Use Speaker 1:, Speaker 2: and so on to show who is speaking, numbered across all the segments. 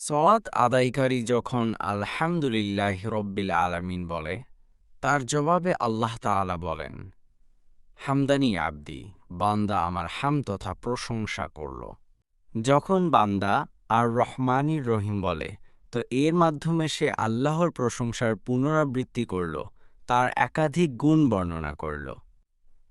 Speaker 1: সলাত আদায়কারী যখন আলহামদুলিল্লাহ রব্বিল আলামিন বলে, তার জবাবে আল্লাহ তাআলা বলেন, হামদানি আবদি, বান্দা আমার হাম তথা প্রশংসা করল। যখন বান্দা আর রহমানির রহিম বলে, তো এর মাধ্যমে সে আল্লাহর প্রশংসার পুনরাবৃত্তি করল, তার একাধিক গুণ বর্ণনা করল।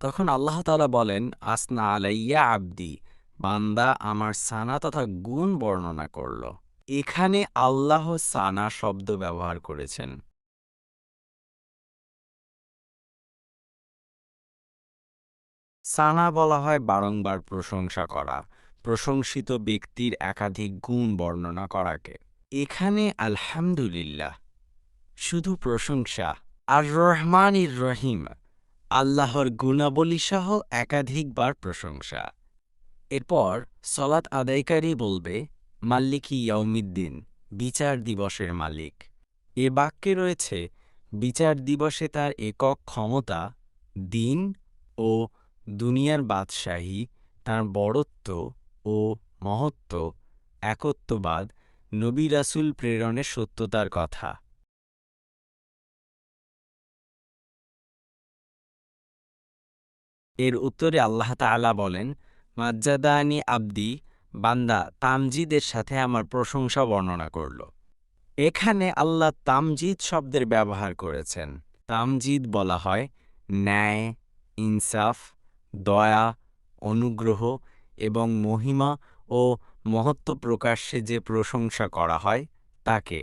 Speaker 1: তখন আল্লাহ তাআলা বলেন, আসনা আলাইয়া আবদি, বান্দা আমার সানা তথা গুণ বর্ণনা করল। এখানে আল্লাহ সানা শব্দ ব্যবহার করেছেন। সানা বলা হয় বারংবার প্রশংসা করা, প্রশংসিত ব্যক্তির একাধিক গুণ বর্ণনা করাকে। এখানে আলহামদুলিল্লাহ শুধু প্রশংসা, আর রহমানির রহিম আল্লাহর গুণাবলী সহ একাধিকবার প্রশংসা। এরপর সলাত আদায়কারী বলবে, মাল্লিকি ইয়াউমিদ্দিন, বিচার দিবসের মালিক। এ বাক্যে রয়েছে বিচার দিবসে তার একক ক্ষমতা, দিন ও দুনিয়ার বাদশাহী, তার বড়ত্ব ও মহত্ব, একত্ববাদ, নবী রাসূল প্রেরণের সত্যতার কথা। এর উত্তরে আল্লাহ তাআলা বলেন, মাজ্জাদানি আবদি, বান্দা তামজিদের সাথে আমার প্রশংসা বর্ণনা করল। এখানে আল্লাহ তামজিদ শব্দের ব্যবহার করেছেন। তামজিদ বলা হয় ন্যায়, ইনসাফ, দয়া, অনুগ্রহ এবং মহিমা ও মহত্ব প্রকাশ্যে যে প্রশংসা করা হয় তাকে।